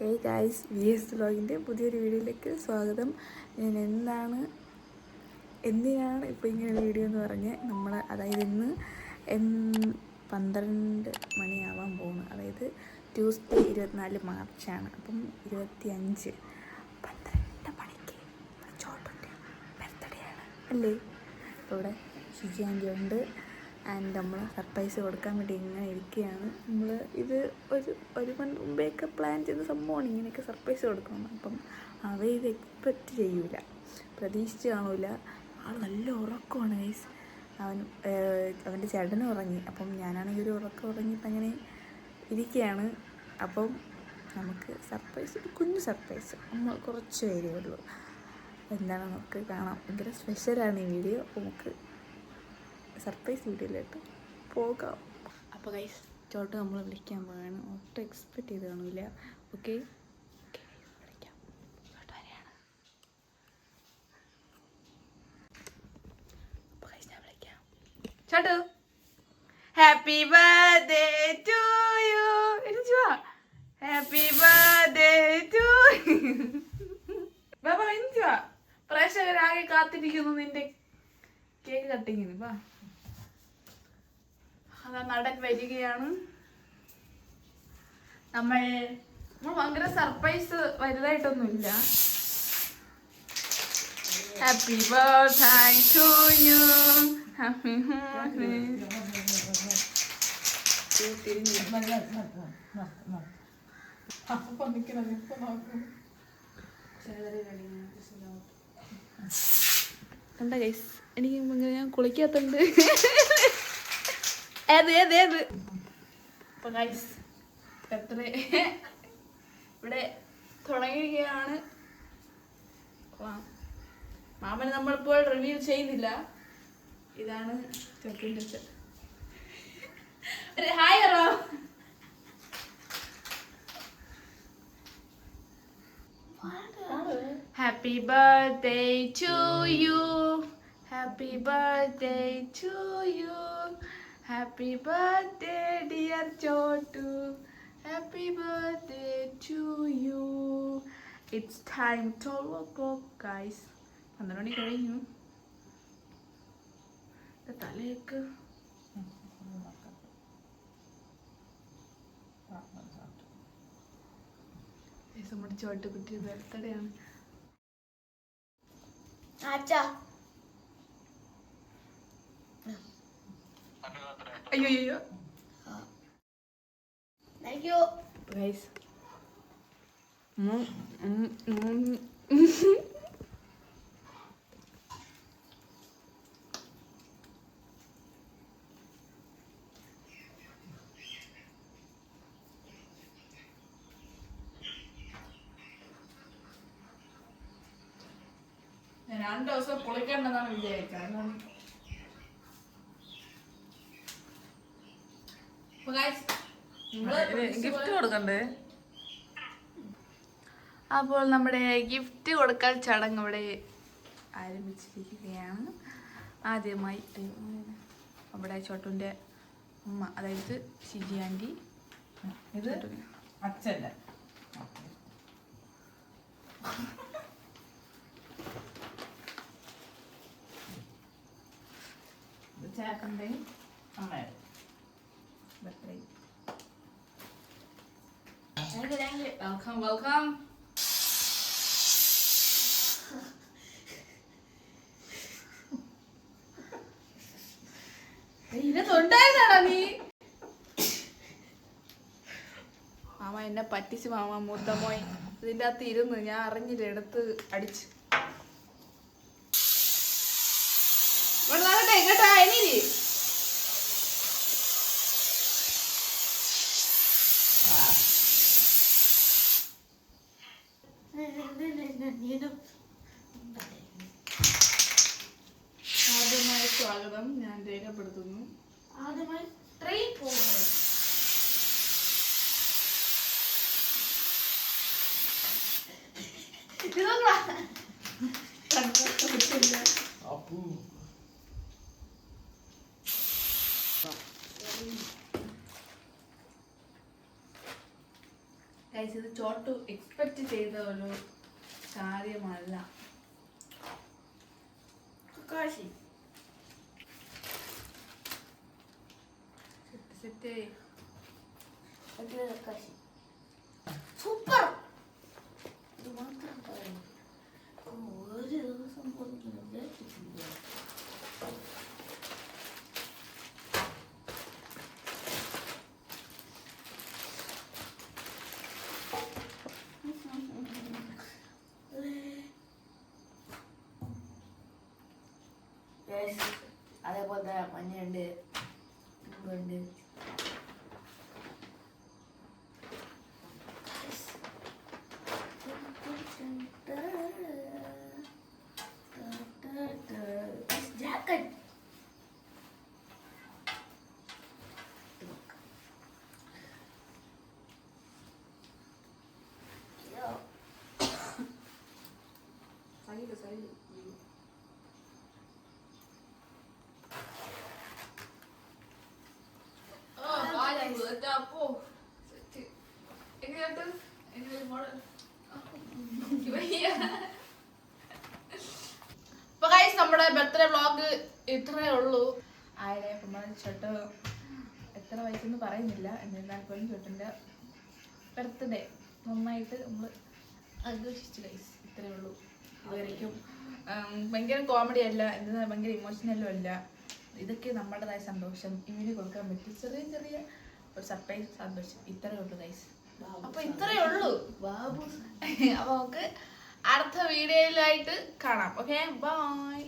Hey guys, VS വ്ലോഗിൻ്റെ പുതിയൊരു വീഡിയോയിലേക്ക് സ്വാഗതം. ഞാൻ എന്തിനാണ് ഇപ്പോൾ ഇങ്ങനെ ഒരു വീഡിയോ എന്ന് പറഞ്ഞ് അതായത് ഇന്ന് 12 മണിയാവാൻ പോകുന്നു. അതായത് ട്യൂസ്ഡേ 24 മാർച്ചാണ്. അപ്പം 12 മണിക്ക് ചോട്ടുൻ്റെ ബർത്ത്ഡേ ആണ് അല്ലേ. അപ്പോൾ ഇവിടെ ഷിജി ആൻറ്റി ഉണ്ട്. ആൻഡ് നമ്മൾ സർപ്രൈസ് കൊടുക്കാൻ വേണ്ടി ഇങ്ങനെ ഇരിക്കുകയാണ്. ഇത് ഒരു മുമ്പേയൊക്കെ പ്ലാൻ ചെയ്ത സംഭവമാണ്, ഇങ്ങനെയൊക്കെ സർപ്രൈസ് കൊടുക്കണം. അപ്പം ഇത് എക്സ്പെക്റ്റ് ചെയ്യൂല, പ്രതീക്ഷിച്ച് കാണൂല. ആൾ നല്ല ഉറക്കമാണ് ഗൈസ്. അവൻ്റെ ചേട്ടനും ഉറങ്ങി. അപ്പം ഞാനാണെങ്കിൽ ഒരു ഉറങ്ങിയിട്ട് അങ്ങനെ ഇരിക്കുകയാണ്. അപ്പം നമുക്ക് സർപ്രൈസ്, കുഞ്ഞു സർപ്രൈസ്, നമ്മൾ കുറച്ച് പേരേ ഉള്ളൂ. എന്താണ് നമുക്ക് കാണാം. ഭയങ്കര സ്പെഷ്യലാണ് ഈ വീഡിയോ. നമുക്ക് സർപ്രൈസ് വീഡിയോയിലോട്ട് പോകാം. അപ്പോൾ ഗൈസ്, ചോട്ട് നമ്മൾ വിളിക്കാൻ പോവുകയാണ്. ഒട്ടും എക്സ്പെക്റ്റ് ചെയ്ത് കാണില്ല. ഓക്കെ, വിളിക്കാം. ചോട്ട് വരെയാണ്. അപ്പോൾ ഗൈസ്, ഞാൻ വിളിക്കാം. Chotu, happy birthday to you. Happy birthday to Baba. എന്തുവാ, പ്രേക്ഷകരാകെ കാത്തിരിക്കുന്നു നിന്റെ കേക്ക് കട്ടിങ്ങിന്. വാ, അതാ നടൻ വരികയാണ്. നമ്മൾ ഭയങ്കര സർപ്രൈസ് വലുതായിട്ടൊന്നുമില്ല. Happy birthday to you. Happy കണ്ട ഗൈസ്, എനിക്ക് ഞാൻ കുളിക്കാത്തുണ്ട്. അപ്പൊ ഗൈസ്, ബർത്ത്ഡേ ഇവിടെ തുടങ്ങിയിരിക്കുകയാണ്. മാമന് നമ്മളിപ്പോൾ റിവീൽ ചെയ്യുന്നില്ല. ഇതാണ് ചെറുക്കിൻ്റെ അച്ഛൻ. ഒരു ഹായ് അറോ. Happy birthday to you. Happy birthday to you. Happy birthday dear Chotu. Happy birthday to you. It's time 12 o'clock guys. 12 മണി കഴിഞ്ഞു. തലയൊക്കെ നമ്മുടെ ചോട്ടുകുട്ടി ബർത്ത്ഡേ ആണ്. അയ്യോ താങ്ക് യു ഗൈസ്. ഞാൻ 2 ദിവസം കുളിക്കേണ്ടതാണ് വിചാരിച്ചത്. ഗിഫ്റ്റ് കൊടുക്കണ്ടേ? അപ്പോൾ നമ്മുടെ ഗിഫ്റ്റ് കൊടുക്കൽ ചടങ്ങ് ഇവിടെ ആരംഭിച്ചിരിക്കുകയാണ്. ആദ്യമായി നമ്മുടെ ചോട്ടുൻ്റെ ഉമ്മ, അതായത് ഷിജി ആൻറ്റി. ഇത് അച്ഛൻ്റെ ചേട്ടൻ്റെയും അമ്മയുടെ ബർത്ത്ഡേ. വെൽക്കം. ഇതിനകത്തുണ്ടായതാണോ നീ? മാമ എന്നെ പറ്റിച്ച്. മാമ മൂത്തമ്മോയി ഇതിൻ്റെ അകത്ത് ഇരുന്ന് ഞാൻ അറിഞ്ഞില്ല, എടുത്ത് അടിച്ച്. കേട്ടാ ഇനി ആദ്യമായി സ്വാഗതം ഞാൻ രേഖപ്പെടുത്തുന്നു. ആദ്യമായി ഗൈസ് ഇത് ചോട്ടു എക്സ്പെക്ട് ചെയ്ത ഒരു കാര്യമല്ല. Kashi set Kashi super. ഇത് മാത്രം പറയുന്നു. ഒരു ദിവസം പോലും വിചാരിച്ചിട്ടില്ല. അതേപോലത്തെ മഞ്ഞുണ്ട്, ഉണ്ട്. ജാക്കറ്റ് സൈഡ് നമ്മുടെ ബർത്ത്ഡേ വ്ളോഗ് ഇത്രേ ഉള്ളൂ. ആയിരം നമ്മുടെ ചേട്ടൻ എത്ര വയസ്സെന്ന് പറയുന്നില്ല, എന്നിരുന്നാൽ പോലും ചേട്ടൻ്റെ ബർത്ത്ഡേ നന്നായിട്ട് നമ്മൾ ആഘോഷിച്ചു ഗൈസ്. ഇത്രേ ഉള്ളൂ. ഇതുവരെയ്ക്കും ഭയങ്കര കോമഡി അല്ല, എന്നാൽ ഭയങ്കര ഇമോഷണലും അല്ല. ഇതൊക്കെ നമ്മുടേതായ സന്തോഷം ഇവന് കൊടുക്കാൻ പറ്റും. ചെറിയ ചെറിയ ഒരു സർപ്രൈസ് സന്തോഷം. ഇത്രേ ഉള്ളൂ ഗൈസ്. അപ്പൊ ഇത്രേ ഉള്ളൂ. അപ്പൊ നമുക്ക് അടുത്ത വീഡിയോയിലായിട്ട് കാണാം. Okay, by.